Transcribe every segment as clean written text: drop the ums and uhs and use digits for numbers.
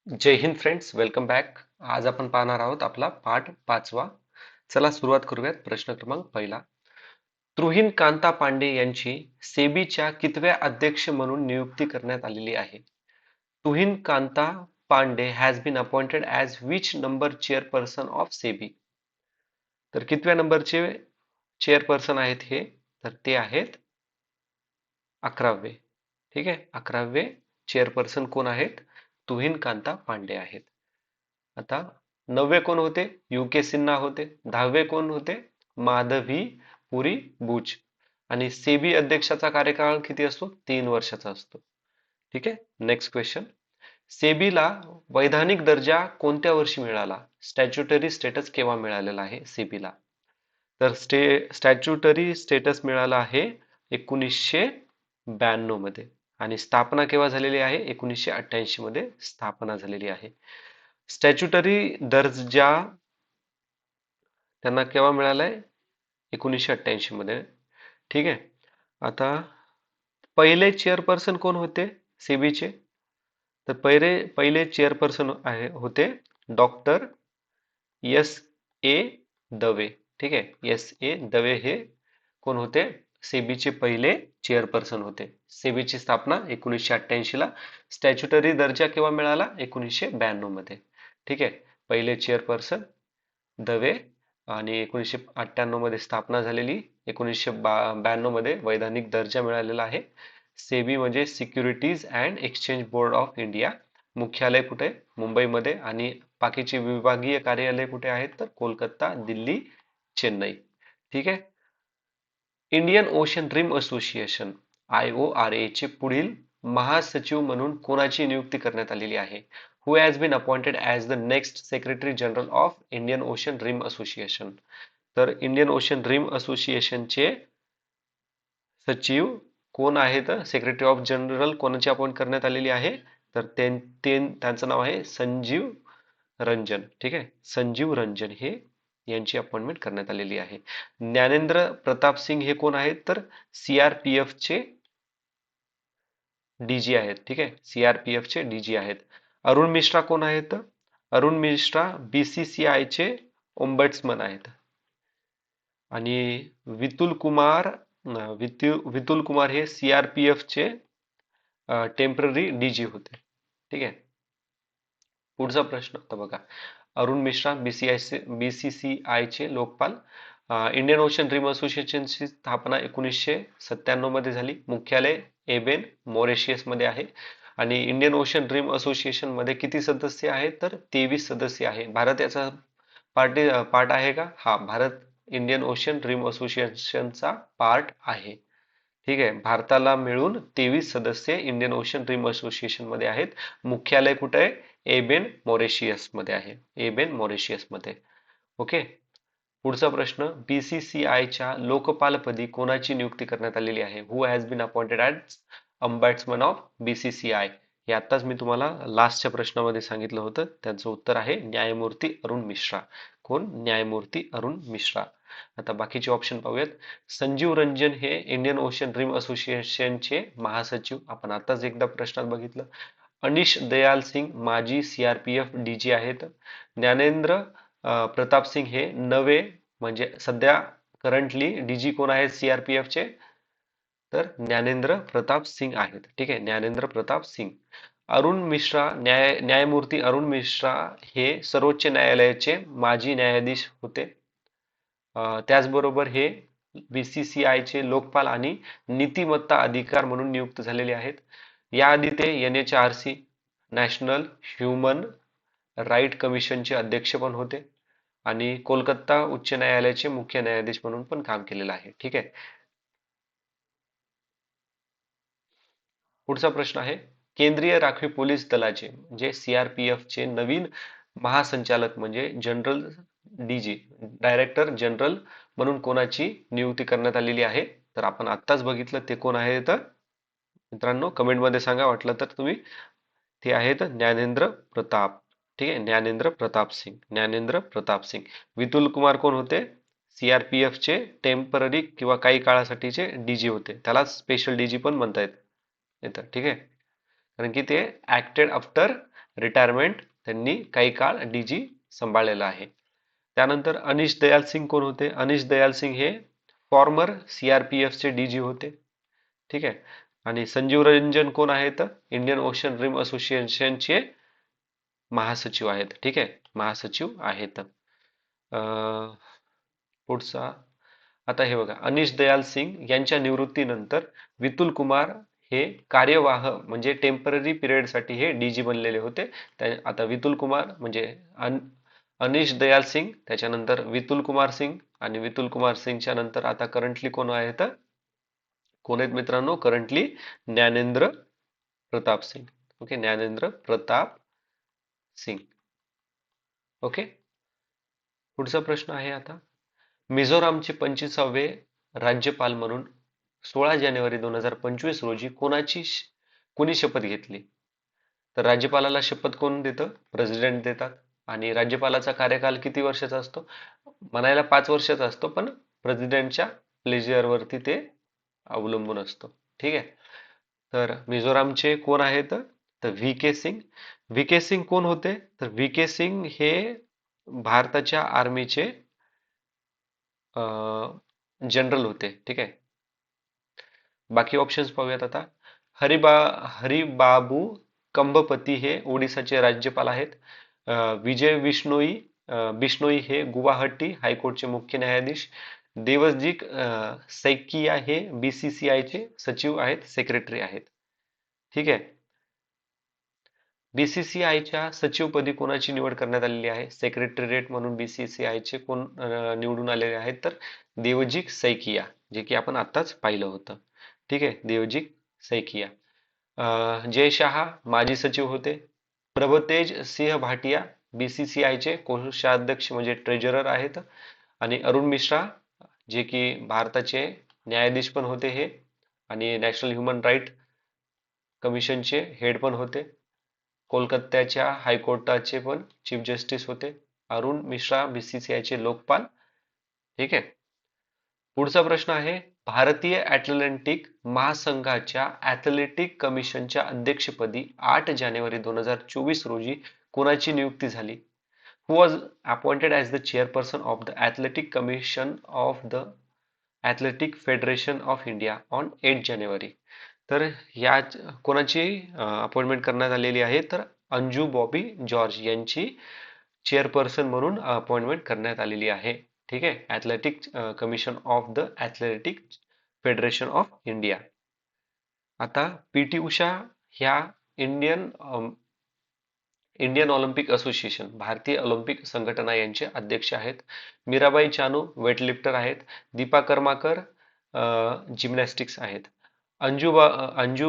जय Hind friends, welcome back. आज आपण पाहणार आहोत आपला पाठ 5वा. चला सुरुवात करूयात. प्रश्न क्रमांक पहिला. तुहिन कांता पांडे यांची सेबीच्या कितव्या अध्यक्ष म्हणून नियुक्ती करण्यात आलेली आहे? Tuhin Kanta Pandey has been appointed as which number chairperson of SEBI? तर कितव्या नंबरचे चेअरपर्सन आहेत हे? तर ते आहेत 11वे. ठीक आहे, 11वे चेअरपर्सन कोण आहेत? तुहिन कांता पांडे आहेत. आता 9वे कोण होते? UK सिन्हा होते. 10वे कोण होते? माधवी पुरी बुच. आणि सेबी अध्यक्षाचा कार्यकाळ किती असतो? 3 वर्षाचा असतो. ठीक आहे. Next question. सेबीला वैधानिक दर्जा कोणत्या वर्षी मिळाला? स्टॅच्युटरी स्टेटस केव्हा मिळालेला आहे सेबीला? तर स्टॅच्युटरी स्टेटस मिळाला आहे 1992 मध्ये. आणि स्थापना केव्हा झालेली आहे? 1988 मध्ये स्थापना झालेली आहे. स्टॅच्युटरी दर्जा त्यांना केव्हा मिळालाय? 1988 मध्ये. ठीक आहे. आता पहिले चेअरपर्सन कोण होते सेबीचे? तर पहिले चेअरपर्सन होते डॉक्टर S.A. दवे. ठीक आहे. S.A. दवे हे कोण होते? सेबीचे पहिले चेअरपर्सन होते. सेबीची स्थापना 1988 ला. स्टॅच्युटरी दर्जा केव्हा मिळाला? 1992 मध्ये. ठीक आहे. पहिले चेअरपर्सन दवे आणि 1998 मध्ये स्थापना झालेली. 1992 मध्ये वैधानिक दर्जा मिळालेला आहे. सेबी म्हणजे securities and exchange board of India. मुख्यालय कुठे? मुंबईमध्ये. आणि बाकीची विभागीय कार्यालय कुठे आहेत? तर कोलकाता, दिल्ली, चेन्नई. ठीक आहे. Indian Ocean Rim association IORA चे पुढील महासचिव म्हणून कोणाची नियुक्ती करण्यात आलेली आहे? Who has been appointed as the next secretary general of Indian Ocean Rim Association? तर इंडियन ओशन रिम असोसिएशनचे सचिव कोण आहेत? सेक्रेटरी ऑफ जनरल कोणाची अपॉइंट करण्यात आलेली आहे? तर त्यांचं नाव आहे संजीव रंजन. ठीक आहे. संजीव रंजन हे यांची अपॉइंटमेंट करण्यात आलेली आहे. ज्ञानेंद्र प्रताप सिंग हे कोण आहेत? तर CRPF चे DG आहेत. ठीक आहे. CRPF चे DG आहेत. अरुण मिश्रा कोण आहेत? अरुण मिश्रा BCCI चे ओम्बड्समन आहेत. आणि वितुल कुमार हे CRPF चे टेम्पररी DG होते. ठीक आहे. पुढचा प्रश्न आता बघा. अरुण मिश्रा BCCI चे लोकपाल. इंडियन ओशन रिम असोसिएशनची स्थापना 1997 मध्ये झाली. मुख्यालय एबेन मॉरिशियस मध्ये आहे. आणि इंडियन ओशन रिम असोसिएशन मध्ये किती सदस्य आहेत? तर 23 सदस्य आहे. भारत याचा पार्ट आहे का? हा, भारत इंडियन ओशन रिम असोसिएशनचा पार्ट आहे. ठीक आहे. भारताला मिळून 23 सदस्य इंडियन ओशन रिम असोसिएशन मध्ये आहेत. मुख्यालय कुठे आहे? एबेन मॉरिशियस मध्ये आहे. एबेन मॉरिशियस मध्ये. ओके. पुढचा प्रश्न. BCCIच्या लोकपालपदी कोणाची नियुक्ती करण्यात आलेली आहे? Who has been appointed as ombudsman of BCCI? हे आताच मी तुम्हाला लास्टच्या प्रश्नामध्ये सांगितलं होतं. त्यांचं उत्तर आहे न्यायमूर्ती अरुण मिश्रा. कोण? न्यायमूर्ती अरुण मिश्रा. आता बाकीचे ऑप्शन पाहूयात. संजीव रंजन हे इंडियन ओशन रिम असोसिएशनचे महासचिव. आपण आताच एकदा प्रश्नात बघितलं. अनिश दयाल सिंग माजी CRPF DG आहेत. ज्ञानेंद्र प्रताप सिंग हे नवे म्हणजे सध्या करंटली DG कोण आहेत CRPF चे? तर ज्ञानेंद्र प्रताप सिंग आहेत. ठीक आहे. ज्ञानेंद्र प्रताप सिंग. अरुण मिश्रा न्यायमूर्ती अरुण मिश्रा हे सर्वोच्च न्यायालयाचे माजी न्यायाधीश होते. त्याचबरोबर हे BCCI चे लोकपाल आणि नीतिमत्ता अधिकार म्हणून नियुक्त झालेले आहेत. याआधी ते NHRC नॅशनल ह्युमन राईट कमिशनचे अध्यक्ष पण होते. आणि कोलकाता उच्च न्यायालयाचे मुख्य न्यायाधीश म्हणून पण काम केलेलं आहे. ठीक आहे. पुढचा प्रश्न आहे. केंद्रीय राखीव पोलीस दलाचे म्हणजे CRPF चे नवीन महासंचालक म्हणजे जनरल DG डायरेक्टर जनरल म्हणून कोणाची नियुक्ती करण्यात आलेली आहे? तर आपण आत्ताच बघितलं ते कोण आहे? तर मित्रांनो कमेंट मध्ये सांगा वाटलं तर तुम्ही. ते आहेत ज्ञानेंद्र प्रताप. ठीक आहे. ज्ञानेंद्र प्रताप सिंग. ज्ञानेंद्र प्रताप सिंग. वितुल कुमार कोण होते? CRPF चे टेम्पररी किंवा काही काळासाठीचे DG होते. त्याला स्पेशल DG पण म्हणता येतं. ठीक आहे. कारण की ते ऍक्टेड आफ्टर रिटायरमेंट त्यांनी काही काळ डीजी सांभाळलेला आहे. त्यानंतर अनिश दयाल सिंग कोण होते? अनिश दयाल सिंग हे फॉर्मर सीआरपीएफचे डीजी होते. ठीक आहे. आणि संजीव रंजन कोण आहेत? इंडियन ओशन रिम असोसिएशनचे महासचिव आहेत. ठीक आहे, महासचिव आहेत. पुढचा आता हे बघा, अनिश दयाल सिंग यांच्या निवृत्तीनंतर विपुल कुमार हे कार्यवाह म्हणजे टेम्पररी पिरियडसाठी हे डीजी बनलेले होते. आता विपुल कुमार म्हणजे अनिश दयाल सिंग, त्याच्यानंतर विपुल कुमार सिंग, आणि विपुल कुमार सिंगच्या नंतर आता करंटली कोण आहेत? कोण आहेत मित्रांनो? Currently Gyanendra Pratap Singh. Okay, Gyanendra Pratap Singh. Okay. पुढचा प्रश्न आहे आता, मिझोरामचे 25वे राज्यपाल म्हणून 16 जानेवारी 2025 रोजी कोणी शपथ घेतली? तर राज्यपालाला शपथ कोण देतं? प्रेसिडेंट देतात. आणि राज्यपालाचा कार्यकाल किती वर्षाचा असतो? म्हणायला 5 वर्षाचा असतो, पण प्रेसिडेंटच्या प्लेजरवरती ते अवलंबून असतो. ठीक आहे. तर मिझोरामचे कोण आहेत? तर V K Singh. V K Singh कोण होते? तर व्ही के सिंग हे भारताच्या आर्मीचे जनरल होते. ठीक आहे. बाकी ऑप्शन्स पाहूयात आता. हरिबाबू कंभपती हे ओडिसाचे राज्यपाल आहेत. विजय बिश्नोई हे गुवाहाटी हायकोर्टचे मुख्य न्यायाधीश. देवजीत सैकिया हे बीसीसीआयचे सचिव आहेत, सेक्रेटरी आहेत. ठीक आहे. बीसीसीआयच्या सचिवपदी कोणाची निवड करण्यात आलेली आहे? सेक्रेटरीएट म्हणून बीसीसीआयचे कोण निवडून आलेले आहेत? तर देवजीत सैकिया, जे की आपण आत्ताच पाहिलं होतं. ठीक आहे, देवजीत सैकिया. जय शहा माजी सचिव होते. प्रभतेज सिंह भाटिया बीसीसीआयचे कोषाध्यक्ष म्हणजे ट्रेजरर आहेत. आणि अरुण मिश्रा, जे की भारताचे न्यायाधीश पण होते हे, आणि नॅशनल ह्युमन राईट कमिशनचे हेड पण होते. कोलकात्याच्या हायकोर्टाचे पण चीफ जस्टिस होते. अरुण मिश्रा बीसीसीआयचे लोकपाल. ठीक आहे. पुढचा प्रश्न आहे, भारतीय ॲथलेटिक महासंघाच्या ॲथलेटिक कमिशनच्या अध्यक्षपदी 8 जानेवारी 2024 रोजी कोणाची नियुक्ती झाली? Who was appointed as the chairperson of the athletic commission of the athletic federation of India on 8 January? तर या कोणाची अपॉइंटमेंट करण्यात आलेली आहे? तर अंजू बॉबी जॉर्ज यांची चेअरपर्सन म्हणून अपॉइंटमेंट करण्यात आलेली आहे. ठीक आहे, athletic commission of the athletic federation of India. आता पीटी उषा ह्या इंडियन ऑलिम्पिक असोसिएशन, भारतीय ऑलिम्पिक संघटना यांचे अध्यक्ष आहेत. मीराबाई चानू वेटलिफ्टर आहेत. दीपा कर्माकर जिम्नॅस्टिक्स आहेत. अंजू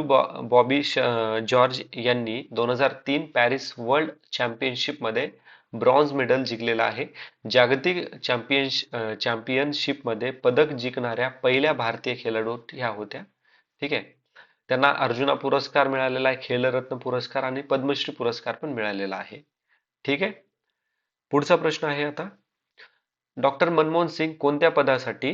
बॉबी जॉर्ज यांनी 2003 पॅरिस वर्ल्ड चॅम्पियनशिपमध्ये ब्रॉन्झ मेडल जिंकलेला आहे. जागतिक चॅम्पियनशिपमध्ये पदक जिंकणाऱ्या पहिल्या भारतीय खेळाडू ह्या होत्या. ठीक आहे. त्यांना अर्जुना पुरस्कार मिळालेला आहे, खेलरत्न पुरस्कार आणि पद्मश्री पुरस्कार पण मिळालेला आहे. ठीक आहे. पुढचा प्रश्न आहे आता, डॉक्टर मनमोहन सिंग कोणत्या पदासाठी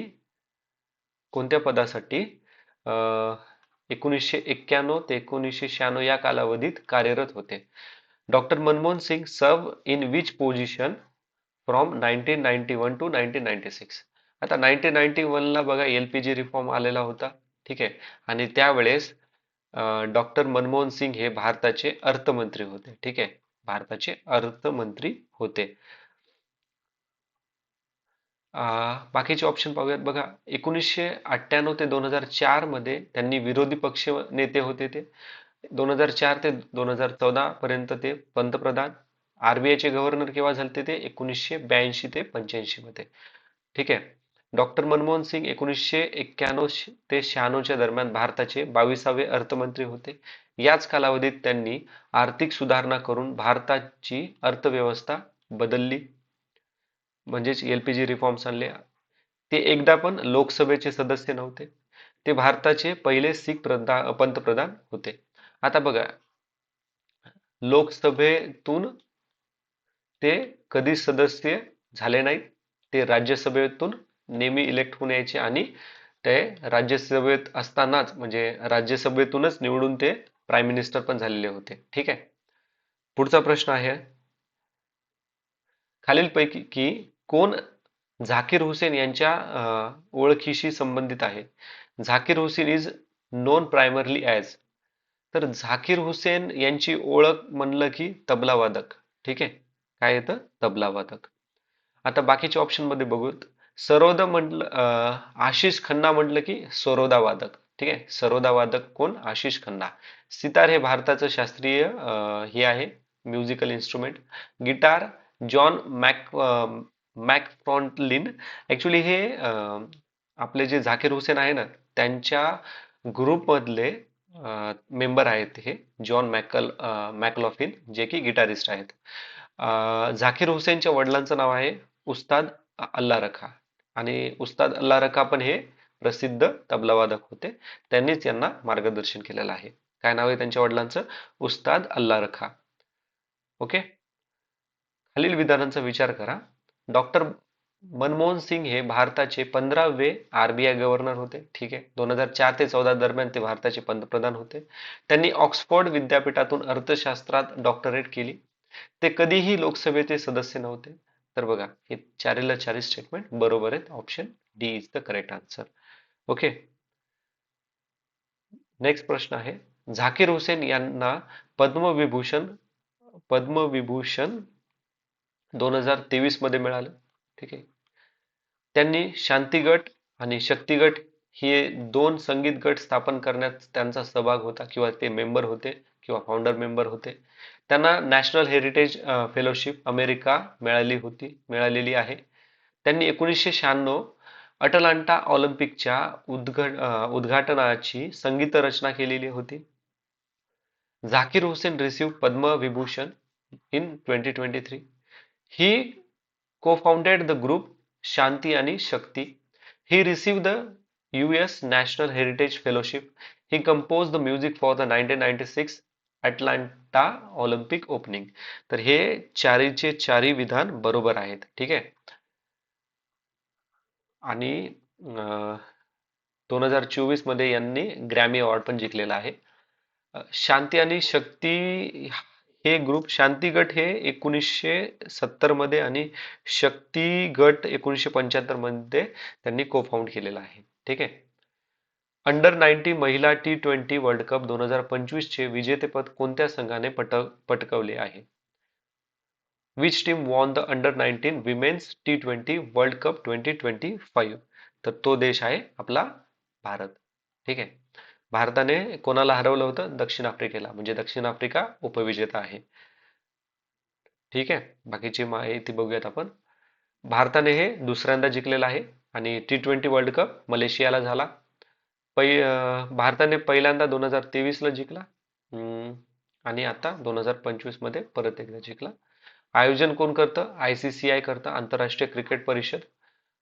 1991 ते 1996 या कालावधीत कार्यरत होते? Doctor Manmohan Singh served in which position from 1991 to 1996? आता 1991 ला बघा एलपीजी रिफॉर्म आलेला होता. ठीक आहे. आणि त्यावेळेस डॉक्टर मनमोहन सिंग हे भारताचे अर्थमंत्री होते. ठीक आहे, भारताचे अर्थमंत्री होते. बाकीचे ऑप्शन पाहूयात बघा. 1998 ते 2004 मध्ये त्यांनी विरोधी पक्ष नेते होते ते. 2004 ते 2014 पर्यंत ते पंतप्रधान. आरबीआयचे गव्हर्नर केव्हा झाले ते? 1982 ते 85 मध्ये. ठीक आहे. डॉक्टर मनमोहन सिंग 1991 ते 96 दरम्यान भारताचे 22वे अर्थमंत्री होते. याच कालावधीत त्यांनी आर्थिक सुधारणा करून भारताची अर्थव्यवस्था बदलली, म्हणजेच एलपीजी रिफॉर्म्स आणले. ते एकदा पण लोकसभेचे सदस्य नव्हते. ते भारताचे पहिले सिख पंतप्रधान होते. आता बघा, लोकसभेतून ते कधी सदस्य झाले नाहीत. ते राज्यसभेतून नेहमी इलेक्ट होऊन यायचे, आणि ते राज्यसभेत असतानाच म्हणजे राज्यसभेतूनच निवडून ते प्राईम मिनिस्टर पण झालेले होते. ठीक आहे. पुढचा प्रश्न आहे, खालीलपैकी की कोण झाकीर हुसेन यांच्या ओळखीशी संबंधित आहे? Zakir Hussain is known primarily as. तर झाकीर हुसेन यांची ओळख म्हणलं की तबला वादक. ठीक आहे. काय येतं? तबला वादक. आता बाकीच्या ऑप्शन मध्ये बघूत. सरोदा म्हटलं आशिष खन्ना म्हटलं की सरोदा वादक. ठीक आहे. सरोदा वादक कोण? आशिष खन्ना. सितार हे भारताचं शास्त्रीय हे आहे musical instrument. Guitar John McLaughlin. Actually हे आपले जे झाकीर हुसेन आहे ना त्यांच्या ग्रुपमधले मेंबर आहेत हे जॉन मॅकलॉफिन जे की गिटारिस्ट आहेत. झाकीर हुसेनच्या वडिलांचं नाव आहे उस्ताद अल्ला रखा आणि उस्ताद अल्ला रखा पण हे प्रसिद्ध तबलावादक होते. त्यांनीच यांना मार्गदर्शन केलेलं आहे. काय नाव आहे त्यांच्या वडिलांचं? उस्ताद अल्ला रखा. ओके. खालील विधानांचा विचार करा. डॉक्टर मनमोहन सिंग हे भारताचे 15वे आरबीआय गव्हर्नर होते. ठीक आहे. 2004 ते 14 दरम्यान ते भारताचे पंतप्रधान होते. त्यांनी ऑक्सफोर्ड विद्यापीठातून अर्थशास्त्रात डॉक्टरेट केली. ते कधीही लोकसभेचे सदस्य नव्हते. तर बघा हे चारीला चारी स्टेटमेंट बरोबर आहेत. Option D is the correct answer. Okay. Next प्रश्न आहे, झाकीर हुसेन यांना पद्मविभूषण पद्मविभूषण 2023 मध्ये मिळालं. ठीक आहे. त्यांनी शांती गट आणि शक्ती गट हे दोन संगीत गट स्थापन करण्यात त्यांचा सहभाग होता किंवा ते मेंबर होते किंवा फाउंडर मेंबर होते. त्यांना नॅशनल हेरिटेज फेलोशिप अमेरिका मिळालेली आहे. त्यांनी 1996 अटलांटा ऑलिम्पिकच्या उद्घाटनाची संगीत रचना केलेली होती. Zakir Hussain received Padma Vibhushan in 2023. He co-founded the group Shanti आणि शक्ती. He received the US National Heritage Fellowship. He composed the music for the 1996 Atlanta Olympic opening. तर हे चारीचे चारी विधान बरोबर आहेत. ठीक आहे. आणि 2024 मध्ये यांनी ग्रॅमी अवॉर्ड पण जिंकलेला आहे. शांती आणि शक्ती हे ग्रुप, शांती गट हे 1970 मध्ये आणि शक्ती गट 1975 मध्ये त्यांनी को फाउंड केलेला आहे. ठीक आहे. अंडर 90 महिला T20 वर्ल्ड कप 2025 चे विजेतेपद कोणत्या संघाने पटकवले आहे? Which team won the under 19 women's T20 world cup 2025? तर तो देश आहे आपला भारत. ठीक आहे. भारताने कोणाला हरवलं होतं? दक्षिण आफ्रिकेला. म्हणजे दक्षिण आफ्रिका उपविजेता आहे. ठीक आहे. बाकीची माहिती बघूयात आपण. भारताने हे दुसऱ्यांदा जिंकलेलं आहे आणि T20 वर्ल्ड कप मलेशियाला झाला. भारताने पहिल्यांदा 2023 ला जिंकला आणि आता 2025 मध्ये परत एकदा जिंकला. आयोजन कोण करतं? ICCI करतं, आंतरराष्ट्रीय क्रिकेट परिषद.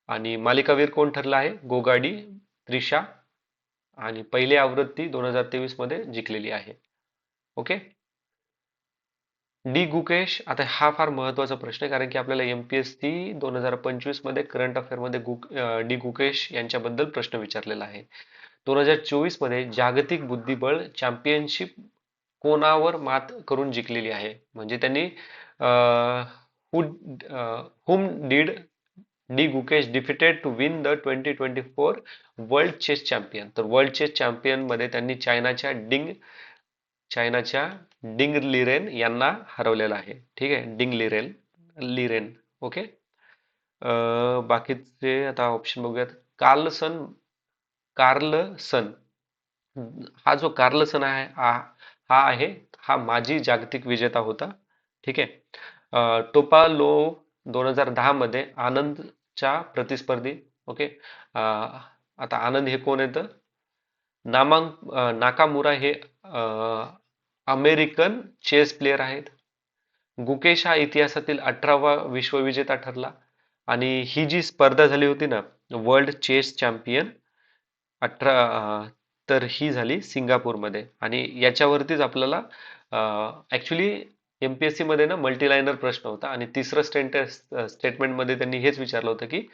आणि मालिकावीर कोण ठरला आहे? गोगाडी त्रिशा आणि पहिली आवृत्ती 2023 मध्ये जिंकलेली आहे. ओके. डी गुकेश, आता हा फार महत्वाचा प्रश्न आहे कारण की आपल्याला MPSC 2025 मध्ये करंट अफेअर मध्ये डी गुकेश यांच्याबद्दल प्रश्न विचारलेला आहे. 2024 मध्ये जागतिक बुद्धिबळ चॅम्पियनशिप कोणावर मात करून जिंकलेली आहे? म्हणजे त्यांनी whom did D Gukesh defeated to win the 2024 world chess champion? तर वर्ल्ड चेस चॅम्पियन मध्ये त्यांनी चायनाच्या डिंग लिरेन यांना हरवलेलं आहे. ठीक आहे. लिरेन. ओके. बाकीचे आता ऑप्शन बघूयात. कार्लसन, हा जो कार्लसन आहे हा माजी जागतिक विजेता होता. ठीक आहे. टोपालोव 2010 मध्ये आनंदच्या प्रतिस्पर्धी. ओके. आता आनंद हे कोण येतं? नाकामुरा हे अमेरिकन चेस प्लेयर आहेत. गुकेश हा इतिहासातील 18वा विश्वविजेता ठरला आणि ही जी स्पर्धा झाली होती ना वर्ल्ड चेस चॅम्पियन 18, तर ही झाली सिंगापूरमध्ये आणि याच्यावरतीच आपल्याला ऍक्च्युली MPSC मध्ये ना मल्टीलाइनर प्रश्न होता आणि तिसरं स्टेटमेंट मध्ये त्यांनी हेच विचारलं होतं की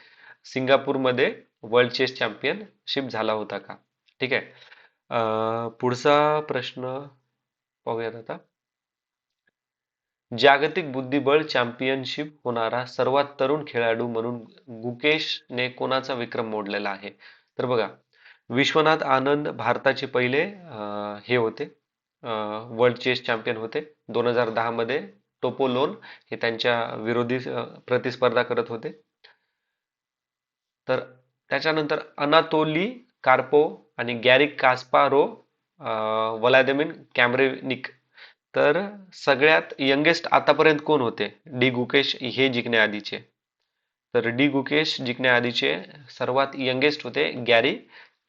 सिंगापूरमध्ये वर्ल्ड चेस चॅम्पियनशिप झाला होता का? ठीक आहे. पुढचा प्रश्न पाहूयात आता. जागतिक बुद्धिबळ चॅम्पियनशिप होणारा सर्वात तरुण खेळाडू म्हणून गुकेशने कोणाचा विक्रम मोडलेला आहे? तर बघा, विश्वनाथ आनंद भारताचे पहिले हे होते, वर्ल्ड चेस चॅम्पियन होते. 2010 मध्ये टोपो लोन हे त्यांच्या विरोधी प्रतिस्पर्धा करत होते. तर त्याच्यानंतर अनातोली कार्पोव आणि गॅरी कास्पारोव, व्लादिमिर कॅमरेनिक. तर सगळ्यात यंगेस्ट आतापर्यंत कोण होते डी गुकेश हे जिंकण्याआधीचे? तर डी गुकेश जिंकण्याआधीचे सर्वात यंगेस्ट होते गॅरी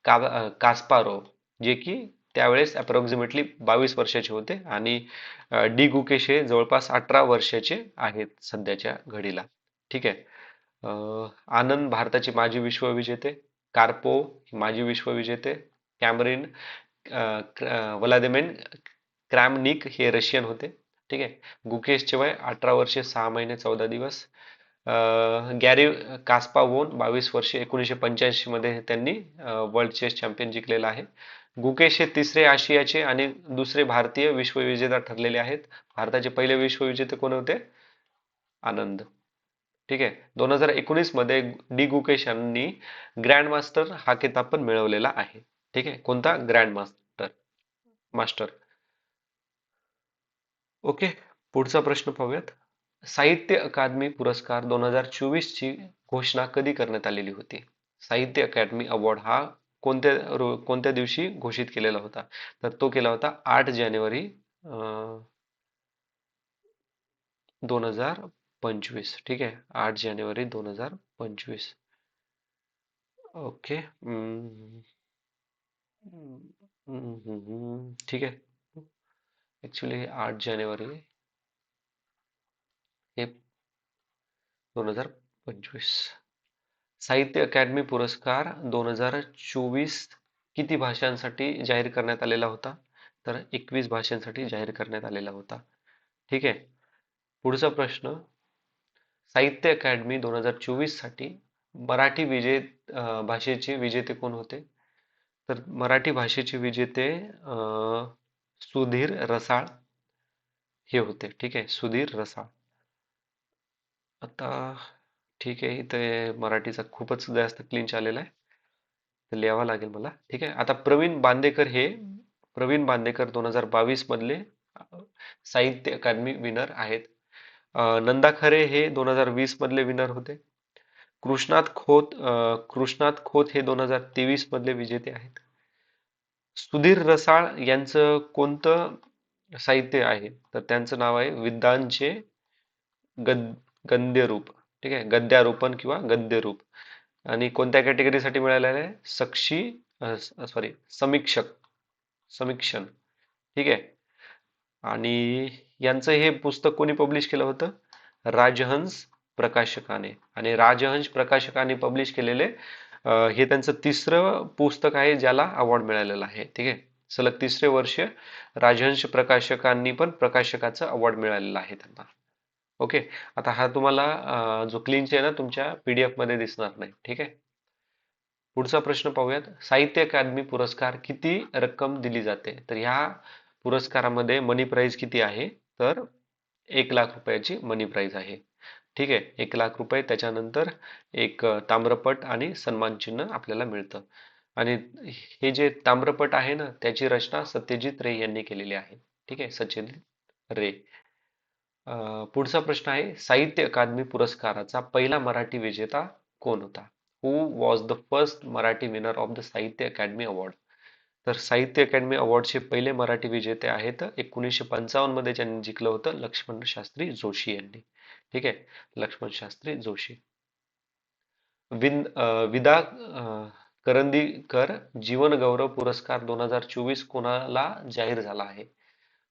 कास्पारोव, जे की त्यावेळेस अप्रॉक्सिमेटली 22 वर्षाचे होते. आणि डी गुकेश हे जवळपास 18 वर्षाचे आहेत सध्याच्या घडीला. ठीक आहे. आनंद भारताचे माजी विश्वविजेते, कार्पोव माजी विश्वविजेते, कॅमरिन व्लादिमिर क्रॅमनिक हे रशियन होते. ठीक आहे. गुकेशचे वय 18 वर्षे 6 महिने 14 दिवस. गॅरी कास्पावोन 22 वर्षे 1985 मध्ये त्यांनी वर्ल्ड चेस चॅम्पियन जिंकलेला आहे. गुकेश हे तिसरे आशियाचे आणि दुसरे भारतीय विश्वविजेता ठरलेले आहेत. भारताचे पहिले विश्वविजेते कोण होते? आनंद. ठीक आहे. 2019 मध्ये डी गुकेश यांनी ग्रँड मास्टर हा किताब पण मिळवलेला आहे. ठीक आहे. कोणता? Grand master. मास्टर. ओके. पुढचा प्रश्न पाहूयात. साहित्य अकादमी पुरस्कार 2024 ची घोषणा कधी करण्यात आलेली होती? साहित्य अकादमी अवॉर्ड हा कोणत्या दिवशी घोषित केलेला होता? तर तो केला होता 8 जानेवारी 2025. ठीक आहे. 8 जानेवारी 2025. ओके. ठीक आहे. ऍक्च्युली 8 जानेवारी हे 2025. साहित्य अकादमी पुरस्कार 2024 किती भाषांसाठी जाहीर करण्यात आलेला होता? तर 21 भाषांसाठी जाहीर करण्यात आलेला होता. ठीक आहे. पुढचा प्रश्न. साहित्य अकादमी 2024 साठी मराठी भाषेचे विजेते कोण होते? तर मराठी भाषेचे विजेते सुधीर रसाळ हे होते. ठीक आहे. सुधीर रसाळ. आता ठीक आहे. इथे मराठीचा खूपच जास्त क्लिंच आलेला आहे, तर लिहावं लागेल मला. ठीक आहे. आता प्रवीण बांदेकर 2022 मधले साहित्य अकादमी विनर आहेत. नंदा खरे हे 2020 मधले विनर होते. कृष्णात खोत हे 2023 मधले विजेते आहेत. सुधीर रसाळ यांचं कोणतं साहित्य आहे? तर त्यांचं नाव आहे विद्वांचे गद गद्यरूप. ठीक आहे. गद्यारोपण किंवा गद्यरूप. आणि कोणत्या कॅटेगरीसाठी मिळालेलं आहे? सॉरी, समीक्षण. ठीक आहे. आणि यांचं हे पुस्तक कोणी पब्लिश केलं होतं? राजहंस प्रकाशकाने. आणि राजहंस प्रकाशकाने पब्लिश केलेले हे त्यांचं तिसरं पुस्तक आहे ज्याला अवॉर्ड मिळालेला आहे. ठीक आहे. सलग तिसरे वर्ष राजहंस प्रकाशकांनी पण प्रकाशकाचं अवॉर्ड मिळालेला आहे त्यांना. ओके. आता हा तुम्हाला जो क्लिंच आहे ना तुमच्या पीडीएफ मध्ये दिसणार नाही. ठीक आहे. पुढचा प्रश्न पाहूयात. साहित्य अकादमी पुरस्कार किती रक्कम दिली जाते? तर ह्या पुरस्कारामध्ये मनी प्राइज किती आहे? तर 1 लाख रुपयाची मनी प्राइज आहे. ठीक आहे. 1 लाख रुपये. त्याच्यानंतर एक ताम्रपट आणि सन्मान चिन्ह आपल्याला मिळतं. आणि हे जे ताम्रपट आहे ना त्याची रचना सत्यजित रे यांनी केलेली आहे. ठीक आहे. सत्यजित रे. पुढचा प्रश्न आहे. साहित्य अकादमी पुरस्काराचा पहिला मराठी विजेता कोण होता? Who was the first Marathi winner of the Sahitya Akademi award? तर साहित्य अकादमी अवॉर्डचे पहिले मराठी विजेते आहेत 1955 मध्ये ज्यांनी जिंकलं होतं लक्ष्मण शास्त्री जोशी यांनी. ठीक आहे. लक्ष्मण शास्त्री जोशी. विदा करंदीकर जीवन गौरव पुरस्कार 2024 कोणाला जाहीर झाला आहे?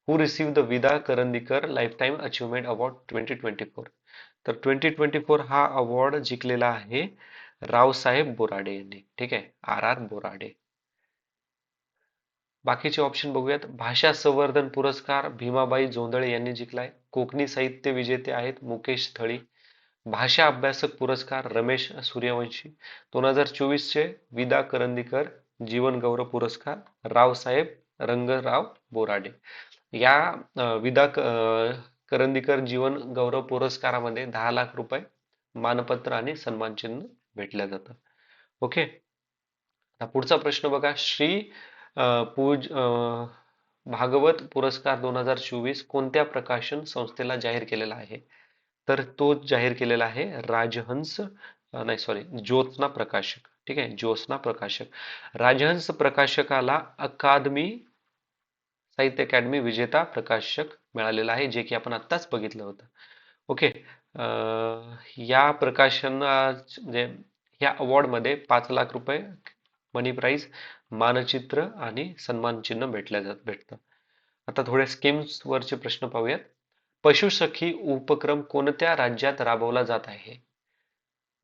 हु रिसीव्ह द विदा करंदीकर लाईफटाईम अचीवमेंट अवॉर्ड 2024? तर 2024 हा अवॉर्ड जिंकलेला आहे रावसाहेब बोराडे यांनी. ठीक आहे. RR बोराडे. बाकीचे ऑप्शन बघूयात. भाषा संवर्धन पुरस्कार भीमाबाई जोंधळे यांनी जिंकलाय. कोकणी साहित्य विजेते आहेत मुकेश थळी. भाषा अभ्यासक पुरस्कार रमेश सूर्यवंशी. 2024 चे विदा करंदीकर जीवन गौरव पुरस्कार रावसाहेब रंगराव बोराडे. या करंदीकर जीवन गौरव पुरस्कारामध्ये 10 लाख रुपये मानपत्र आणि सन्मानचिन्ह भेटलं जातं. ओके. आता पुढचा प्रश्न बघा. श्री भागवत पुरस्कार 2024 कोणत्या प्रकाशन संस्थेला जाहीर केलेला आहे? तर तो जाहीर केलेला आहे राजहंस नाही सॉरी ज्योत्स्ना प्रकाशक. ठीक आहे, ज्योत्स्ना प्रकाशक. राजहंस प्रकाशकाला अकादमी साहित्य अकादमी विजेता प्रकाशक मिळालेला आहे, जे की आपण आत्ताच बघितलं होतं. ओके. या प्रकाशना म्हणजे या अवॉर्डमध्ये 5 लाख रुपये मनी प्राइज, मानचित्र आणि सन्मान चिन्ह भेटतं. आता थोड्या स्कीम्स वरचे प्रश्न पाहूयात. पशुसखी उपक्रम कोणत्या राज्यात राबवला जात आहे?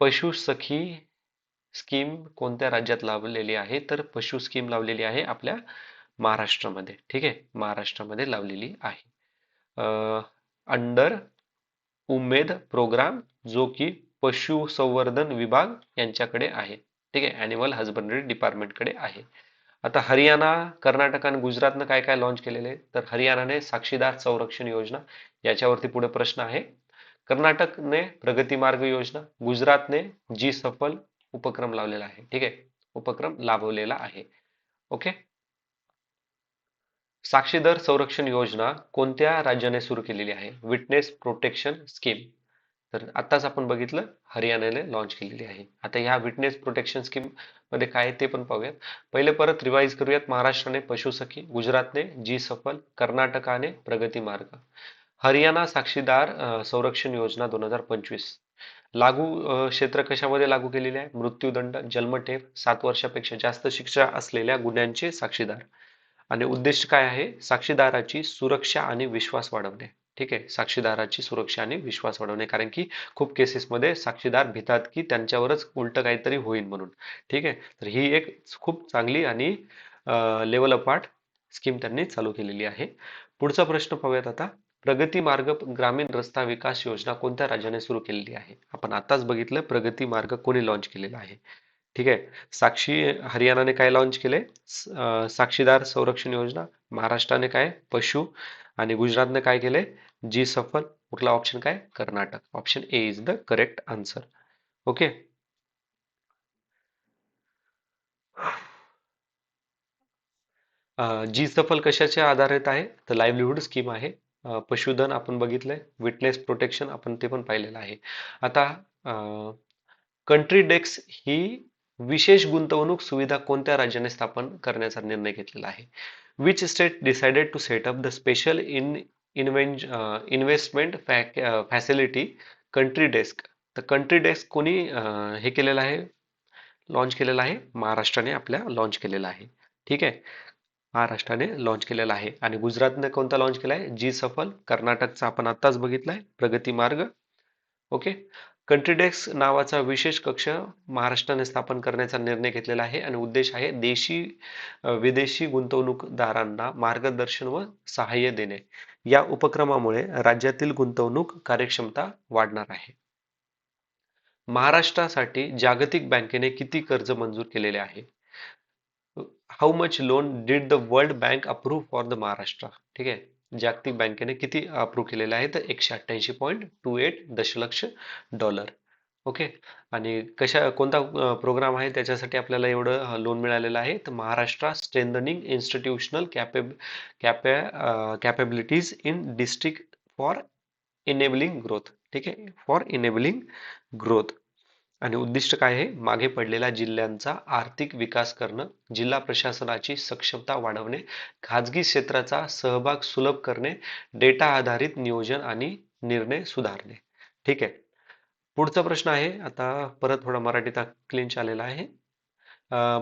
पशुसखी स्कीम कोणत्या राज्यात लावलेली आहे? तर पशु स्कीम लावलेली आहे आपल्या महाराष्ट्रामध्ये. ठीक आहे, महाराष्ट्रामध्ये लावलेली आहे. अंडर उमेद प्रोग्राम, जो की पशुसंवर्धन विभाग यांच्याकडे आहे. ठीक आहे, ॲनिमल हजबंडरी डिपार्टमेंटकडे आहे. आता हरियाणा, कर्नाटक आणि गुजरातनं काय काय लॉन्च केलेले आहे? तर हरियाणाने साक्षीदार संरक्षण योजना, याच्यावरती पुढे प्रश्न आहे. कर्नाटकने प्रगती मार्ग योजना, गुजरातने जी सफल उपक्रम लावलेला आहे. ठीक आहे, उपक्रम लाभवलेला आहे. ओके. साक्षीदार संरक्षण योजना कोणत्या राज्याने सुरू केलेली आहे? Witness protection scheme. तर आत्ताच आपण बघितलं हरियाणाने लॉन्च केलेली आहे. आता ह्या विटनेस प्रोटेक्शन स्कीम मध्ये काय आहे ते पण पाहूयात. पहिले परत रिवाइज करूयात. महाराष्ट्राने पशुसखी, गुजरातने जी सफल, कर्नाटकाने प्रगती मार्ग, हरियाणा साक्षीदार संरक्षण योजना 2025. लागू क्षेत्र कशामध्ये लागू केलेले आहे? मृत्यूदंड, जन्मठेप, 7 वर्षापेक्षा जास्त शिक्षा असलेल्या गुन्ह्यांचे साक्षीदार. आणि उद्दिष्ट काय आहे? साक्षीदाराची सुरक्षा आणि विश्वास वाढवणे. ठीक आहे, साक्षीदाराची सुरक्षा आणि विश्वास वाढवणे, कारण की खूप केसेसमध्ये साक्षीदार भितात की त्यांच्यावरच उलट काहीतरी होईल म्हणून. ठीक आहे, तर ही एक खूप चांगली आणि लेवल अपार्ट स्कीम त्यांनी चालू केलेली आहे. पुढचा प्रश्न पाहूयात आता. प्रगती मार्ग ग्रामीण रस्ता विकास योजना कोणत्या राज्याने सुरू केलेली आहे? आपण आताच बघितलं प्रगती मार्ग कोणी लॉन्च केलेला आहे. ठीक आहे, हरियाणाने काय लॉन्च केले? साक्षीदार संरक्षण योजना. महाराष्ट्राने काय? पशु. आणि गुजरातने काय केले? जी सफल. कुठला ऑप्शन काय? Karnataka. Option A is the correct answer. Okay. जी सफल कशाच्या आधारित आहे? तर लाईव्हलीहूड स्कीम आहे. पशुधन आपण बघितलंय. विटनेस प्रोटेक्शन आपण ते पण पाहिलेलं आहे. आता कंट्री डेस्क ही विशेष गुंतवणूक सुविधा कोणत्या राज्याने स्थापन करण्याचा निर्णय घेतलेला आहे? Which state decided to set up the special investment facility country desk? तर कंट्री डेस्क कोणी हे केलेलं आहे? लॉन्च केलेला आहे? महाराष्ट्राने आपल्या लॉन्च केलेला आहे. ठीक आहे, महाराष्ट्राने लॉन्च केलेला आहे. आणि गुजरातने कोणता लॉन्च केला आहे? जी सफल. कर्नाटकचा आपण आत्ताच बघितलाय, प्रगती मार्ग. ओके. कंट्री डेस्क नावाचा विशेष कक्ष महाराष्ट्राने स्थापन करण्याचा निर्णय घेतलेला आहे आणि उद्देश आहे विदेशी गुंतवणूकदारांना मार्गदर्शन व सहाय्य देणे. या उपक्रमामुळे राज्यातील गुंतवणूक कार्यक्षमता वाढणार आहे. महाराष्ट्रासाठी जागतिक बँकेने किती कर्ज मंजूर केलेले आहे? How much loan did the world bank approve for the Maharashtra? ठीक आहे, जागतिक बँकेने किती अप्रूव्ह केलेले आहे? तर 188.28 दशलक्ष डॉलर. ओके. आणि कोणता प्रोग्राम आहे त्याच्यासाठी आपल्याला एवढं लोन मिळालेलं आहे? तर Maharashtra strengthening institutional capabilities in district for enabling growth. ठीक आहे, फॉर इनेबलिंग ग्रोथ. आणि उद्दिष्ट काय आहे? मागे पडलेल्या जिल्ह्यांचा आर्थिक विकास करणं, जिल्हा प्रशासनाची सक्षमता वाढवणे, खाजगी क्षेत्राचा सहभाग सुलभ करणे, डेटा आधारित नियोजन आणि निर्णय सुधारणे. ठीक आहे. पुढचा प्रश्न आहे. आता परत थोडा मराठीत क्लिंच आलेला आहे.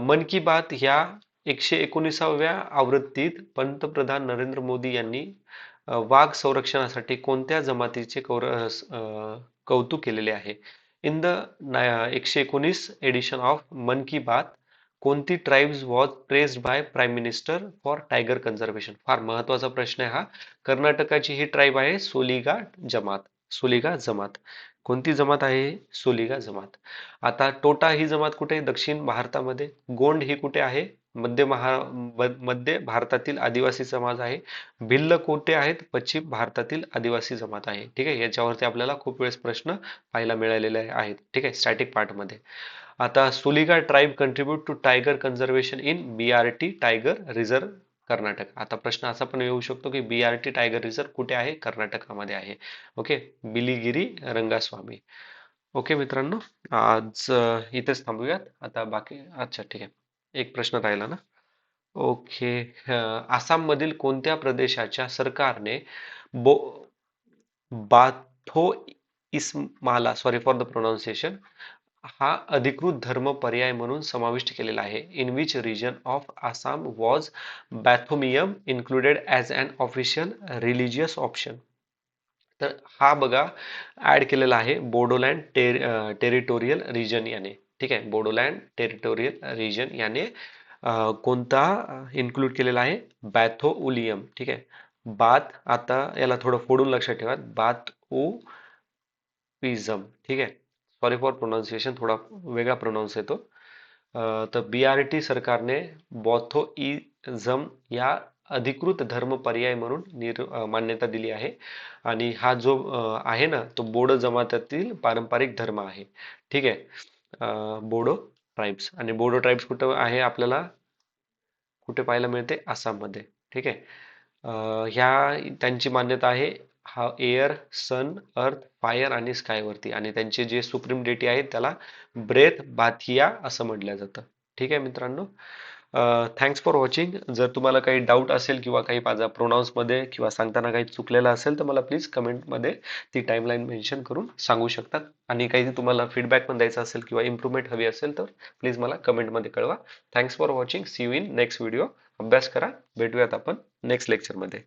मन की बात ह्या 119व्या आवृत्तीत पंतप्रधान नरेंद्र मोदी यांनी वाघ संरक्षणासाठी कोणत्या जमातीचे कौतुक केलेले आहे? इन द 119 एडिशन ऑफ मन की बात कोणती tribes was praised by prime minister for tiger conservation? फार महत्वाचा प्रश्न आहे हा. कर्नाटकाची ही ट्राईब आहे सोलिगा जमात. सोलिगा जमात. कोणती जमात आहे? सोलिगा जमात. आता टोटा ही जमात कुठे? दक्षिण भारतामध्ये. गोंड ही कुठे आहे? मध्य भारतातील आदिवासी समाज आहे. भिल्ल कोटे आहेत, पश्चिम भारतातील आदिवासी जमात आहे. ठीक आहे, याच्यावरती आपल्याला खूप वेळेस प्रश्न पाहायला मिळालेले आहेत. ठीक आहे, स्टॅटिक पार्ट मध्ये. आता Soliga tribe contribute to tiger conservation in BRT tiger reserve Karnataka. आता प्रश्न असा पण येऊ शकतो की बीआरटी टायगर रिझर्व कुठे आहे? कर्नाटकामध्ये आहे. ओके, बिलिगिरी रंगास्वामी. ओके मित्रांनो, आज इथेच थांबूयात. आता बाकी, अच्छा ठीक आहे, एक प्रश्न राहिला ना. ओके, आसाममधील कोणत्या प्रदेशाच्या सरकारने बो बाथो इस्माला, सॉरी फॉर द प्रोनाउन्सिएशन, हा अधिकृत धर्म पर्याय म्हणून समाविष्ट केलेला आहे? In which region of Assam was Bathouism included as an official religious option? तर हा बघा ऍड केलेला आहे बोडोलँड टेरिटोरियल रिजन याने. ठीक आहे, बोडोलँड टेरिटोरियल रिजन याने कोणता इन्क्लूड केलेला आहे? बॅथोउलियम. ठीक आहे, बाथ, आता याला थोडं फोडून लक्षात ठेवा, बाथ ओ पिझम. ठीक आहे, सॉरी फॉर प्रोनाऊन्सिएशन, थोडा वेगळा प्रोनाऊन्स येतो. तर बीआरटी सरकारने बॉथोइझम या अधिकृत धर्म पर्याय म्हणून मान्यता दिली आहे. आणि हा जो आहे ना, तो बोडो जमातीतील पारंपरिक धर्म आहे. ठीक आहे, बोडो ट्राईब्स. आणि बोडो ट्राईब्स कुठं आहे आपल्याला, कुठे पाहायला मिळते? आसाममध्ये. ठीक आहे, ह्या त्यांची मान्यता आहे हा एअर, सन, अर्थ, फायर आणि स्काय वरती. आणि त्यांचे जे सुप्रीम डेटी आहेत त्याला ब्रेथ बाथिया असं म्हटलं जातं. ठीक आहे मित्रांनो, थँक्स फॉर वॉचिंग. जर तुम्हाला काही डाऊट असेल किंवा काही माझा प्रोनाऊन्स मध्ये किंवा सांगताना काही चुकलेलं असेल तर मला प्लीज कमेंटमध्ये ती टाइमलाईन मेन्शन करून सांगू शकतात. आणि काही तुम्हाला फीडबॅक पण द्यायचा असेल किंवा इम्प्रूव्हमेंट हवी असेल तर प्लीज मला कमेंटमध्ये कळवा. Thanks for watching. See you in next video. अभ्यास करा. भेटूयात आपण नेक्स्ट लेक्चरमध्ये.